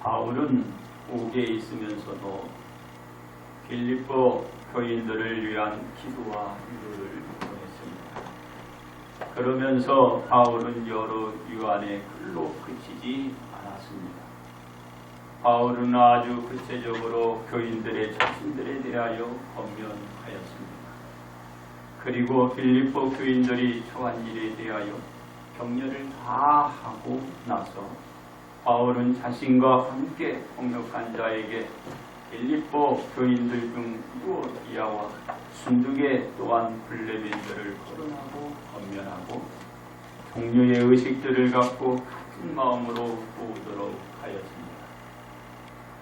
바울은 옥에 있으면서도 빌립보 교인들을 위한 기도와 위로를 보냈습니다. 그러면서 바울은 여러 유한의 글로 그치지 않았습니다. 바울은 아주 구체적으로 교인들의 자신들에 대하여 권면하였습니다. 그리고 빌립보 교인들이 처한 일에 대하여 격려를 다 하고 나서 바울은 자신과 함께 폭력한 자에게 빌립보 교인들 중 유오디아와 순두계 또한 블레멘들을 거론하고 권면하고 동료의 의식들을 갖고 같은 마음으로 도우도록 하였습니다.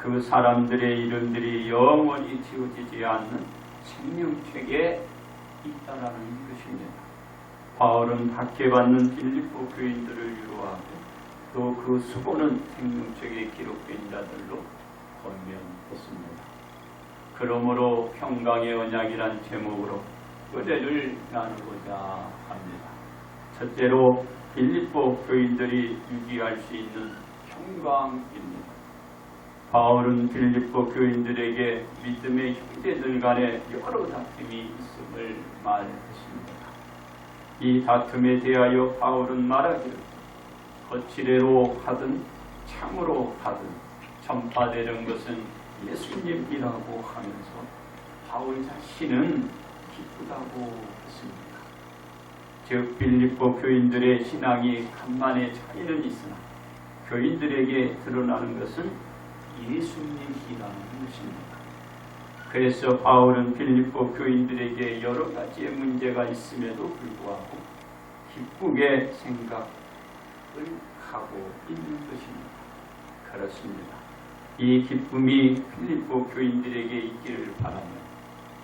그 사람들의 이름들이 영원히 지워지지 않는 생명책에 있다라는 것입니다. 바울은 박해받는 빌립보 교인들을 위로하고 또 그 수고는 생명책에 기록된 자들로 권면했습니다. 그러므로 평강의 언약이란 제목으로 은혜를 나누고자 합니다. 첫째로 빌립보 교인들이 유지할 수 있는 평강입니다. 바울은 빌립보 교인들에게 믿음의 형제들 간에 여러 다툼이 있음을 말했습니다. 이 다툼에 대하여 바울은 말하기를 거칠애로 하든 참으로 하든 전파되는 것은 예수님이라고 하면서 바울 자신은 기쁘다고 했습니다. 즉 빌립보 교인들의 신앙이 간만에 차이는 있으나 교인들에게 드러나는 것은 예수님이라는 것입니다. 그래서 바울은 빌립보 교인들에게 여러 가지의 문제가 있음에도 불구하고 기쁘게 생각을 하고 있는 것입니다. 그렇습니다. 이 기쁨이 빌립보 교인들에게 있기를 바라며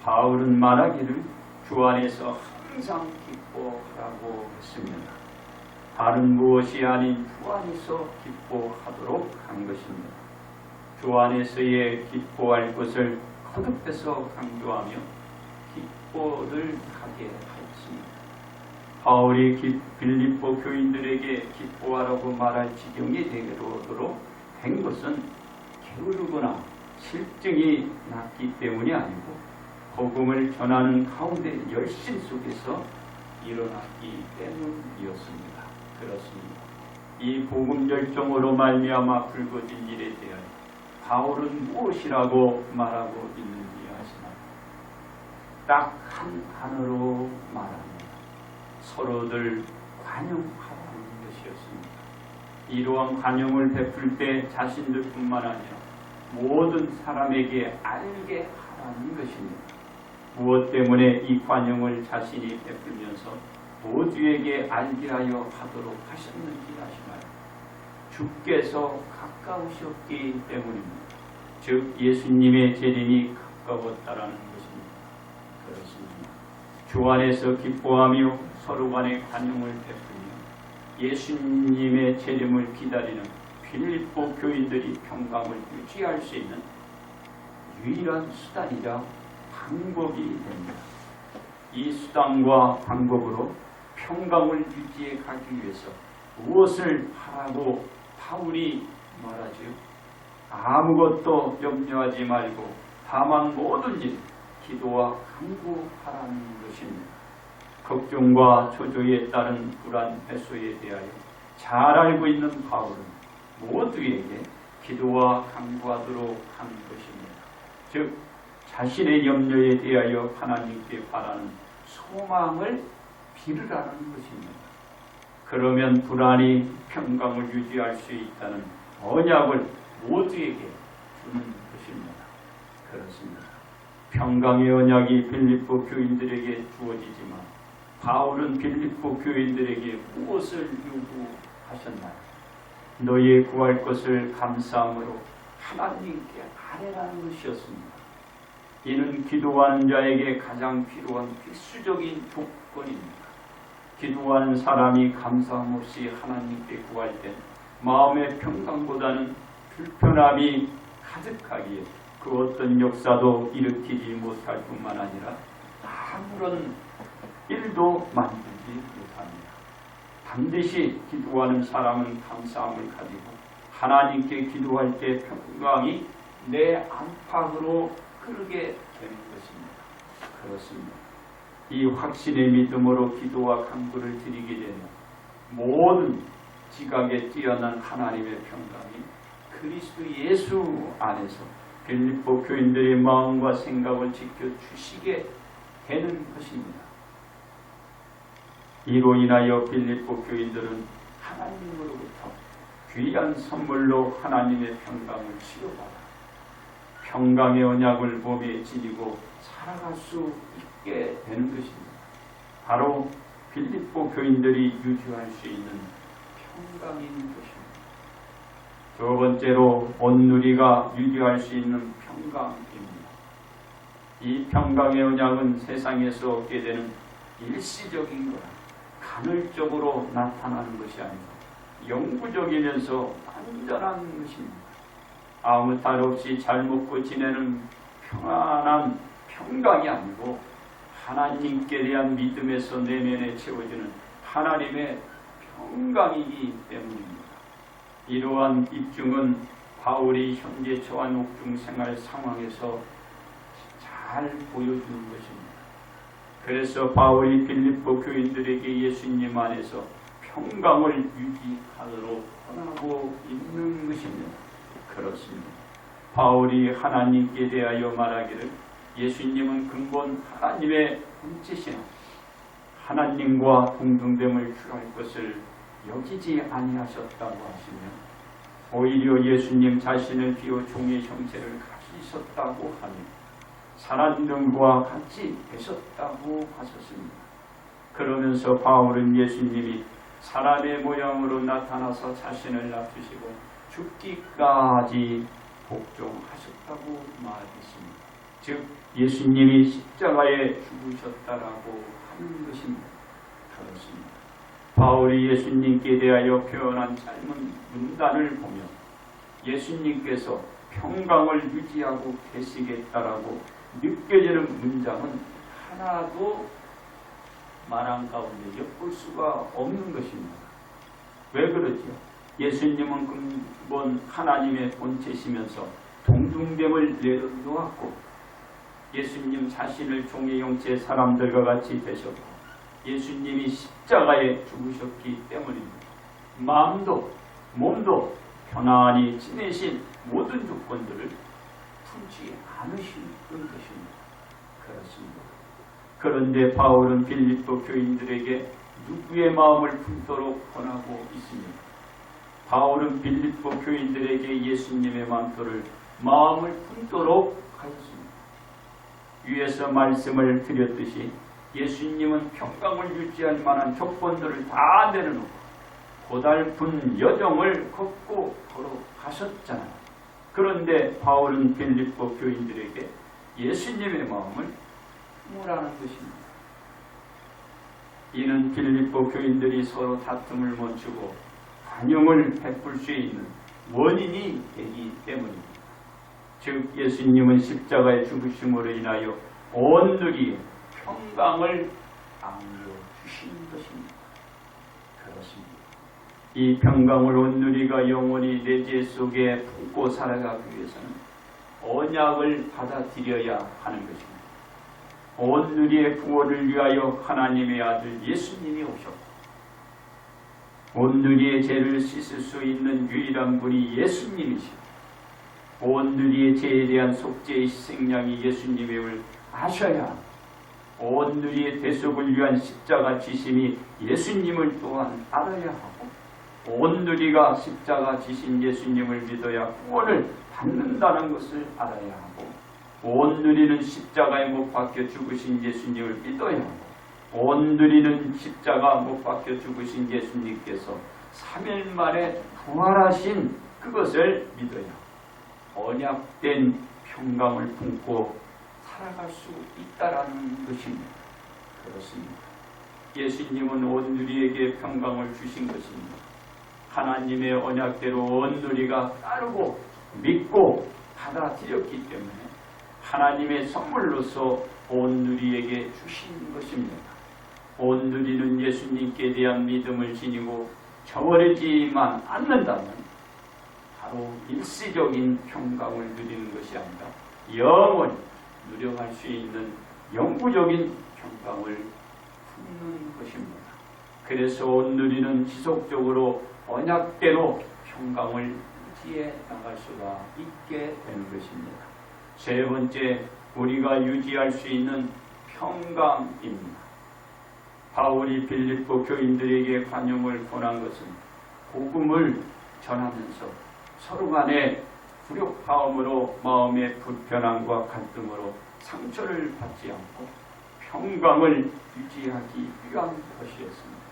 바울은 말하기를 주 안에서 항상 기뻐하라고 했습니다. 다른 무엇이 아닌 주 안에서 기뻐하도록 한 것입니다. 주 안에서의 기뻐할 것을 거듭해서 강조하며 기뻐를 하게 하였습니다. 바울이 빌립보 교인들에게 기뻐하라고 말할 지경이 되도록 된 것은 게으르거나 실증이 났기 때문이 아니고 복음을 전하는 가운데 열심 속에서 일어났기 때문이었습니다. 그렇습니다. 이 복음 열정으로 말미암아 불거진 일에 대하여 바울은 무엇이라고 말하고 있는지 아시나요? 딱 한 단어로 말합니다. 서로들 관용하라는 것이었습니다. 이러한 관용을 베풀 때 자신들뿐만 아니라 모든 사람에게 알게 하라는 것입니다. 무엇 때문에 이 관용을 자신이 베풀면서 모두에게 알게 하여 하도록 하셨는지 아시나요? 주께서 가까우셨기 때문입니다. 즉 예수님의 재림이 가까웠다라는 것입니다. 그렇습니다. 주 안에서 기뻐하며 서로 간의 관용을 베풀며 예수님의 재림을 기다리는 빌립보 교인들이 평강을 유지할 수 있는 유일한 수단이자 방법이 됩니다. 이 수단과 방법으로 평강을 유지해 가기 위해서 무엇을 하라고 바울이 말하지요? 아무것도 염려하지 말고 다만 뭐든지 기도와 간구하라는 것입니다. 걱정과 초조에 따른 불안 해소에 대하여 잘 알고 있는 바울은 모두에게 기도와 간구하도록 한 것입니다. 즉 자신의 염려에 대하여 하나님께 바라는 소망을 빌으라는 것입니다. 그러면 불안이 평강을 유지할 수 있다는 언약을 모두에게 주는 것입니다. 그렇습니다. 평강의 언약이 빌립보 교인들에게 주어지지만 바울은 빌립보 교인들에게 무엇을 요구하셨나요? 너희의 구할 것을 감사함으로 하나님께 아뢰라는 것이었습니다. 이는 기도하는 자에게 가장 필요한 필수적인 조건입니다. 기도하는 사람이 감사함 없이 하나님께 구할 때 마음의 평강보다는 불편함이 가득하기에 그 어떤 역사도 일으키지 못할 뿐만 아니라 아무런 일도 만들지 못합니다. 반드시 기도하는 사람은 감사함을 가지고 하나님께 기도할 때 평강이 내 안팎으로 흐르게 되는 것입니다. 그렇습니다. 이 확신의 믿음으로 기도와 간구를 드리게 되면 모든 지각에 뛰어난 하나님의 평강이 그리스도 예수 안에서 빌립보 교인들의 마음과 생각을 지켜주시게 되는 것입니다. 이로 인하여 빌립보 교인들은 하나님으로부터 귀한 선물로 하나님의 평강을 치료받아 평강의 언약을 몸에 지니고 살아갈 수 있게 되는 것입니다. 바로 빌립보 교인들이 유지할 수 있는 평강인 것입니다. 두 번째로 온누리가 유지할 수 있는 평강입니다. 이 평강의 언약은 세상에서 얻게 되는 일시적인 거라 간헐적으로 나타나는 것이 아니고 영구적이면서 안전한 것입니다. 아무 탈 없이 잘 먹고 지내는 평안한 평강이 아니고 하나님께 대한 믿음에서 내면에 채워지는 하나님의 평강이기 때문입니다. 이러한 입증은 바울이 현재 처한 옥중 생활 상황에서 잘 보여주는 것입니다. 그래서 바울이 빌립보 교인들에게 예수님 안에서 평강을 유지하도록 권하고 있는 것입니다. 그렇습니다. 바울이 하나님께 대하여 말하기를 예수님은 근본 하나님의 본체시나 하나님과 동등됨을 취할 것을 여기지 아니하셨다고 하시며 오히려 예수님 자신을 비워 종의 형체를 가지셨다고 하며 사람들과 같이 되셨다고 하셨습니다. 그러면서 바울은 예수님이 사람의 모양으로 나타나서 자신을 낮추시고 죽기까지 복종하셨다고 말했습니다. 즉 예수님이 십자가에 죽으셨다라고 하는 것입니다. 그렇습니다. 바울이 예수님께 대하여 표현한 짧은 문단을 보면 예수님께서 평강을 유지하고 계시겠다라고 느껴지는 문장은 하나도 말한 가운데 엿볼 수가 없는 것입니다. 왜 그러지요? 예수님은 근본 하나님의 본체시면서 동등됨을 내려놓았고 예수님 자신을 종의 형체의 사람들과 같이 되셨고 예수님이 십자가에 죽으셨기 때문입니다. 마음도 몸도 편안히 지내신 모든 조건들을 품지 않으신 것입니다. 그렇습니다. 그런데 바울은 빌립보 교인들에게 누구의 마음을 품도록 권하고 있습니다. 바울은 빌립보 교인들에게 예수님의 만토를 마음을 품도록 하였습니다. 위에서 말씀을 드렸듯이 예수님은 평강을 유지할 만한 조건들을 다 내려놓고 고달픈 여정을 걷고 걸어가셨잖아요. 그런데 바울은 빌립보 교인들에게 예수님의 마음을 품으라는 것입니다. 이는 빌립보 교인들이 서로 다툼을 멈추고 관용을 베풀 수 있는 원인이 되기 때문입니다. 즉 예수님은 십자가의 죽으심으로 인하여 온누리의 평강을 안겨주신 것입니다. 그렇습니다. 이 평강을 온누리가 영원히 내 죄 속에 품고 살아가기 위해서는 언약을 받아들여야 하는 것입니다. 온누리의 구원을 위하여 하나님의 아들 예수님이 오셨고 온누리의 죄를 씻을 수 있는 유일한 분이 예수님이시고 온누리의 죄에 대한 속죄의 희생양이 예수님임을 아셔야 합니다. 온누리의 대속을 위한 십자가 지심이 예수님을 또한 알아야 하고 온누리가 십자가 지신 예수님을 믿어야 구원을 받는다는 것을 알아야 하고 온누리는 십자가에 못 박혀 죽으신 예수님을 믿어야 하고 온누리는 십자가 못 박혀 죽으신 예수님께서 3일 만에 부활하신 그것을 믿어야 하고 언약된 평강을 품고 살아갈 수 있다라는 것입니다. 그렇습니다. 예수님은 온누리에게 평강을 주신 것입니다. 하나님의 언약대로 온누리가 따르고 믿고 받아들였기 때문에 하나님의 선물로서 온누리에게 주신 것입니다. 온누리는 예수님께 대한 믿음을 지니고 저버리지만 않는다면 바로 일시적인 평강을 누리는 것이 아니라 영원히 누려갈 수 있는 영구적인 평강을 품는 것입니다. 그래서 오늘이는 지속적으로 언약대로 평강을 유지해 나갈 수가 있게 되는 것입니다. 세 번째, 우리가 유지할 수 있는 평강입니다. 바울이 빌립보 교인들에게 관용을 권한 것은 복음을 전하면서 서로 간에 불협화음으로 마음의 불편함과 갈등으로 상처를 받지 않고 평강을 유지하기 위한 것이었습니다.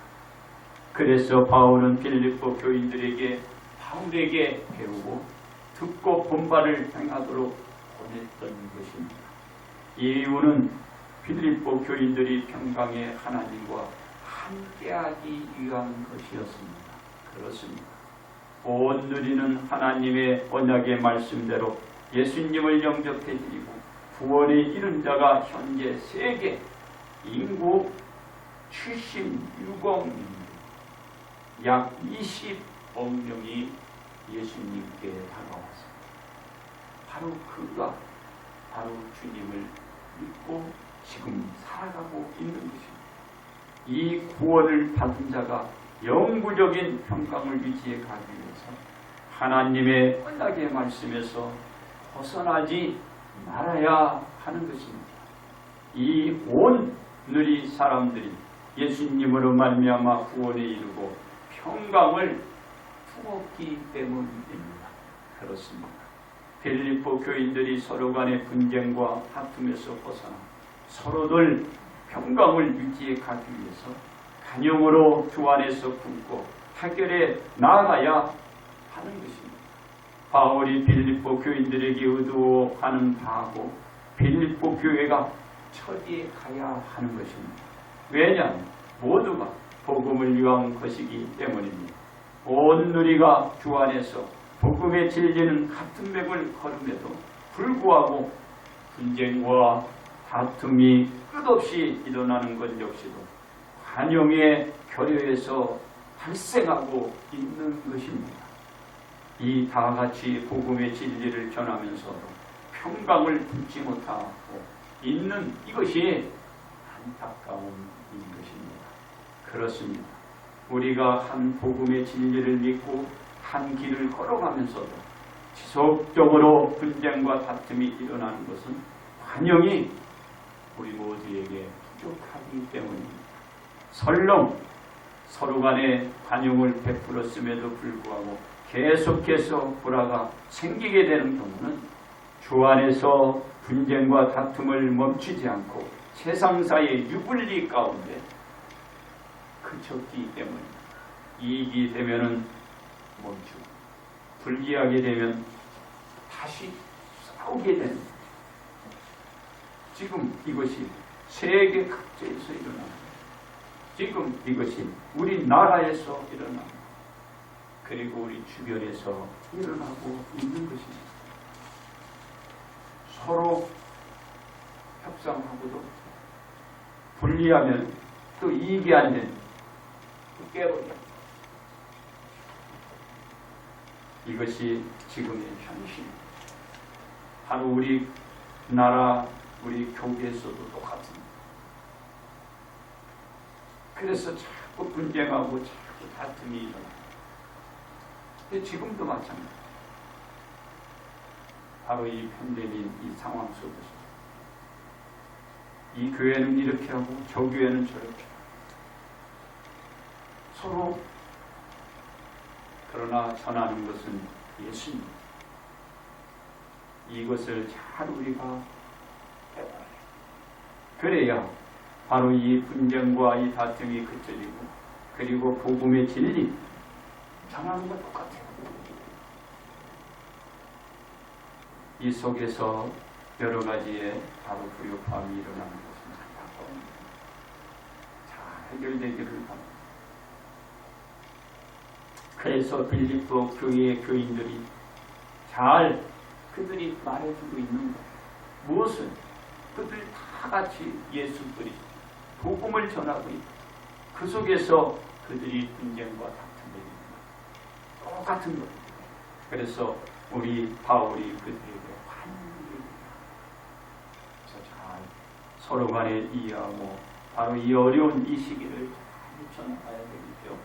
그래서 바울은 빌립보 교인들에게 바울에게 배우고 듣고 본바를 행하도록 보냈던 것입니다. 이 이유는 빌립보 교인들이 평강의 하나님과 함께하기 위한 것이었습니다. 그렇습니다. 온 누리는 하나님의 언약의 말씀대로 예수님을 영접해드리고 구원에 이른 자가 현재 세계 인구 76억입니다. 약 20억 명이 예수님께 다가왔습니다. 바로 그가 바로 주님을 믿고 지금 살아가고 있는 것입니다. 이 구원을 받은 자가 영구적인 평강을 유지해 가기 위해서 하나님의 언약의 말씀에서 벗어나지 말아야 하는 것입니다. 이 온 누리 사람들이 예수님으로 말미암아 구원에 이르고 평강을 품었기 때문입니다. 그렇습니다. 빌립보 교인들이 서로 간의 분쟁과 다툼에서 벗어나 서로들 평강을 유지해 가기 위해서 간용으로 주 안에서 품고 해결해 나아가야 하는 것입니다. 바울이 빌립보 교인들에게 의도하는 바하고 빌립보 교회가 처리해 가야 하는 것입니다. 왜냐하면 모두가 복음을 위한 것이기 때문입니다. 온 누리가 주 안에서 복음의 진리는 같은 맥을 걸음에도 불구하고 분쟁과 다툼이 끝없이 일어나는 것 역시도 관용의 교회에서 발생하고 있는 것입니다. 이 다같이 복음의 진리를 전하면서도 평강을 품지 못하고 있는 이것이 안타까움인 것입니다. 그렇습니다. 우리가 한 복음의 진리를 믿고 한 길을 걸어가면서도 지속적으로 분쟁과 다툼이 일어나는 것은 관용이 우리 모두에게 부족하기 때문입니다. 설령 서로 간에 관용을 베풀었음에도 불구하고 계속해서 불화가 생기게 되는 경우는 주 안에서 분쟁과 다툼을 멈추지 않고 세상사의 유불리 가운데 그쳤기 때문입니다. 이익이 되면은 멈추고 불리하게 되면 다시 싸우게 되는 지금 이것이 세계 각지에서 일어납니다. 지금 이것이 우리나라에서 일어납니다. 그리고 우리 주변에서 일어나고 있는 것입니다. 서로 협상하고도 불리하면 또 이익이 안 되는 깨버려. 이것이 지금의 현실입니다. 바로 우리 나라, 우리 교계에서도 똑같습니다. 그래서 자꾸 분쟁하고 자꾸 다툼이 일어납니다. 근데 지금도 마찬가지입니다. 바로 이 팬데믹 이 상황 속에서 이 교회는 이렇게 하고 저 교회는 저렇게 하고 서로 그러나 전하는 것은 예수입니다. 이것을 잘 우리가 해봐야 해요. 그래야 바로 이 분쟁과 이 다툼이 그쳐지고 그리고 복음의 진리 전하는 것 똑같아요. 이 속에서 여러 가지의 바로 불협화음이 일어나는 것은 안타까웁니다. 잘 해결되기를 바랍니다. 그래서 빌립보 교회의 교인들이 잘 그들이 말해주고 있는 것 무엇은 그들이 다 같이 예수 그리스도 복음을 전하고 있고 그 속에서 그들이 분쟁과 다툼을 일으킵니다. 똑같은 것 그래서 우리 바울이 그들에게 환영을 잘 서로 간에 이해하고 바로 이 어려운 이 시기를 잘 헤쳐나가야 되겠죠.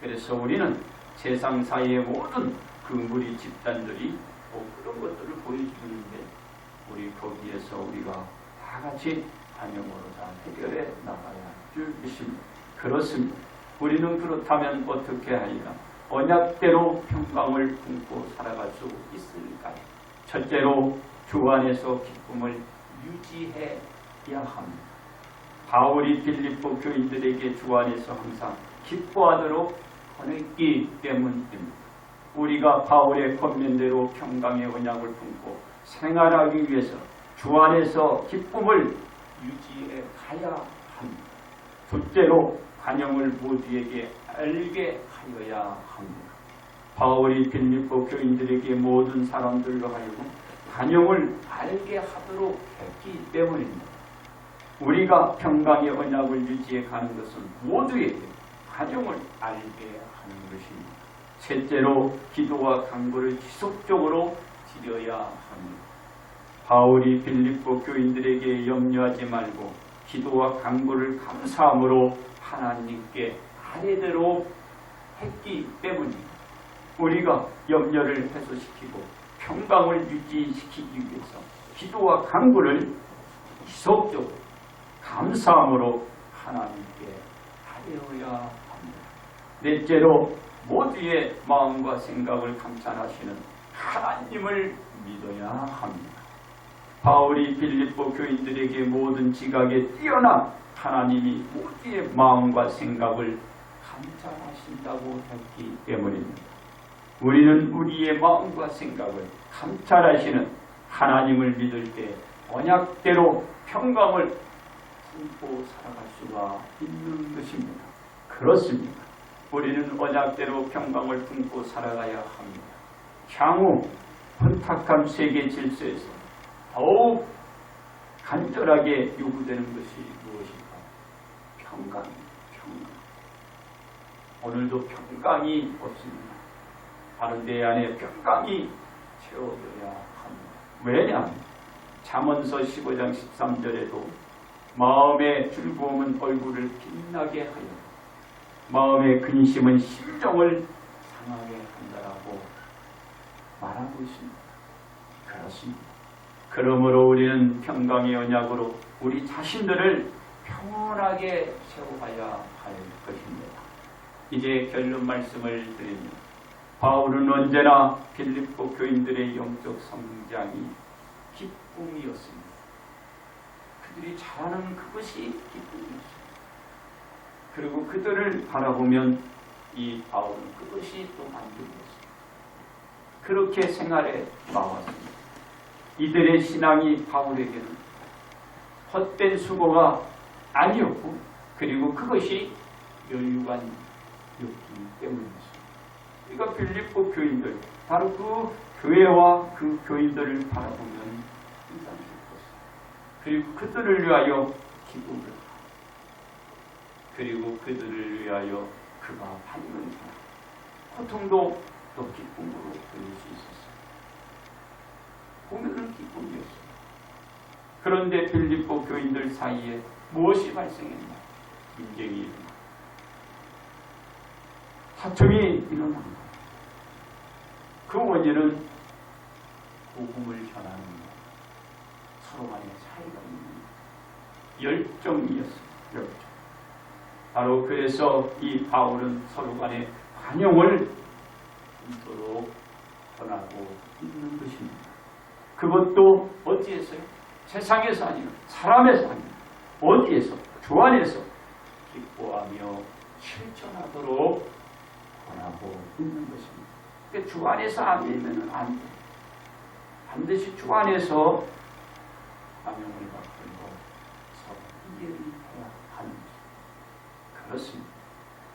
그래서 우리는 세상 사이의 모든 그 무리 집단들이 그런 것들을 보여주는데 우리 거기에서 우리가 다 같이 환영으로 잘 해결해 나가야 줄 것입니다. 그렇습니다. 우리는 그렇다면 어떻게 하리라? 언약대로 평강을 품고 살아갈 수 있을까요? 첫째로 주 안에서 기쁨을 유지해야 합니다. 바울이 빌립보 교인들에게 주 안에서 항상 기뻐하도록 권했기 때문입니다. 우리가 바울의 권면대로 평강의 언약을 품고 생활하기 위해서 주 안에서 기쁨을 유지해 가야 합니다. 둘째로 환영을 모두에게 알게 하여야 합니다. 바울이 빌립보 교인들에게 모든 사람들로 하여금 환영을 알게 하도록 했기 때문입니다. 우리가 평강의 언약을 유지해 가는 것은 모두에게 환영을 알게 하는 것입니다. 셋째로 기도와 간구를 지속적으로 드려야 합니다. 바울이 빌립보 교인들에게 염려하지 말고 기도와 간구를 감사함으로 하나님께 아뢰도록 했기 때문입니다. 우리가 염려를 해소시키고 평강을 유지시키기 위해서 기도와 간구를 지속적으로 감사함으로 하나님께 아뢰어야 합니다. 넷째로 모두의 마음과 생각을 감찰하시는 하나님을 믿어야 합니다. 바울이 빌립보 교인들에게 모든 지각에 뛰어난 하나님이 모두의 마음과 생각을 감찰하신다고 했기 때문입니다. 우리는 우리의 마음과 생각을 감찰하시는 하나님을 믿을 때 언약대로 평강을 품고 살아갈 수가 있는 것입니다. 그렇습니다. 우리는 언약대로 평강을 품고 살아가야 합니다. 향후 혼탁한 세계 질서에서 더욱 간절하게 요구되는 것이 무엇일까? 평강입니다. 오늘도 평강이 없습니다. 바로 내 안에 평강이 채워져야 합니다. 왜냐? 잠언서 15장 13절에도 마음의 즐거움은 얼굴을 빛나게 하여 마음의 근심은 심정을 상하게 한다라고 말하고 있습니다. 그렇습니다. 그러므로 우리는 평강의 언약으로 우리 자신들을 평온하게 세워가야 할 것입니다. 이제 결론 말씀을 드립니다. 바울은 언제나 빌립보 교인들의 영적 성장이 기쁨이었습니다. 그들이 잘하는 그것이 기쁨이었습니다. 그리고 그들을 바라보면 이 바울은 그것이 또 만족이었습니다. 그렇게 생활해 나왔습니다. 이들의 신앙이 바울에게는 헛된 수고가 아니었고 그리고 그것이 여유관이었기 때문이었습니다. 그러니까 빌립보 교인들, 바로 그 교회와 그 교인들을 바라보면 인상 깊었어요. 그리고 그들을 위하여 기쁨을 하고 그리고 그들을 위하여 그가 받는 고통도 또 기쁨으로 돌릴 수 있었어요. 보면은 기쁨이었어요. 그런데 빌립보 교인들 사이에 무엇이 발생했나? 분쟁이 일어나 다툼이 일어납니다. 그 원인은 복음을 전하는 서로 간의 차이가 있는 열정이었습니다. 열정. 바로 그래서 이 바울은 서로 간의 관용을 있도록 전하고 있는 것입니다. 그것도 어디에서요? 세상에서 아니라 사람에서 아니라 어디에서? 주 안에서 기뻐하며 실천하도록 권하고 있는 것입니다. 그러니까 주 안에서 안 되면 안 돼. 반드시 주 안에서 감용을 받고 서로 이해를 해야 하는 것입니다. 그렇습니다.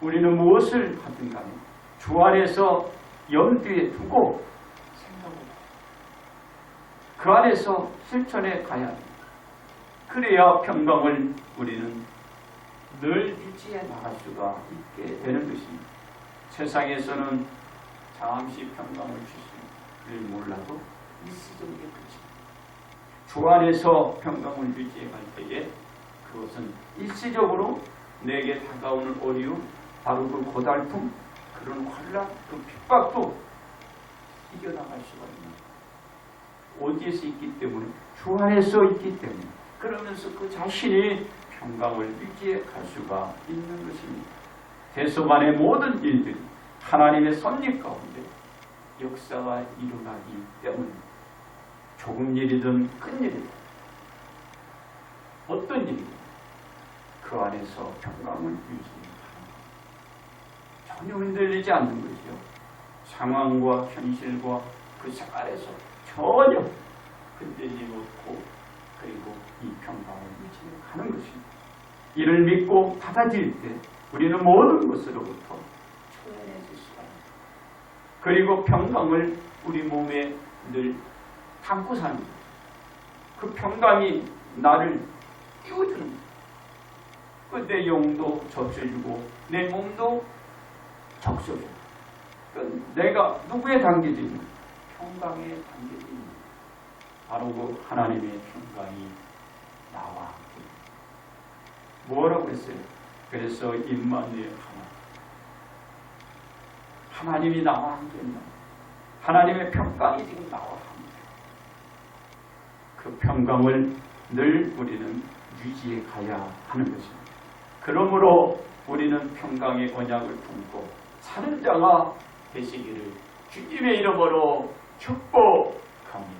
우리는 무엇을 하든 간에 주 안에서 염두에 두고 생각을 해요. 그 안에서 실천해 가야 합니다. 그래야 평강을 우리는 늘 유지해 나갈 수가 있게 되는 것입니다. 세상에서는 잠시 평강을 주십니다. 몰라도 일시적인 게 그렇죠. 주 안에서 평강을 유지해 갈 때에 그것은 일시적으로 내게 다가오는 어려움, 바로 그 고달픔, 그런 환란, 그 핍박도 이겨나갈 수가 있는, 어디에서 있기 때문에? 주 안에서 있기 때문에. 그러면서 그 자신이 평강을 유지해 갈 수가 있는 것입니다. 대소간의 모든 일들이 하나님의 섭리 가운데 역사가 일어나기 때문에 조금 일이든 큰 일이든 어떤 일이든 그 안에서 평강을 유지합니다. 전혀 흔들리지 않는 것이요. 상황과 현실과 그 생활에서 전혀 흔들리지 않고 그리고 이 평강을 유지하는 것입니다. 이를 믿고 받아들일 때 우리는 모든 것으로부터 초연해질 수가 있습니다. 그리고 평강을 우리 몸에 늘 담고 삽니다. 그 평강이 나를 띄워주는, 내 영도 적셔주고 내 몸도 적셔주고, 내가 누구에 담겨져 있는? 평강에 담겨져 있는, 바로 그 하나님의 평강이 나와 함께. 뭐라고 했어요? 그래서 임마누엘 하나님이 나와 함께 있는, 하나님의 평강이 지금 나와 함께. 그 평강을 늘 우리는 유지해 가야 하는 것입니다. 그러므로 우리는 평강의 언약을 품고 사는 자가 되시기를 주님의 이름으로 축복합니다.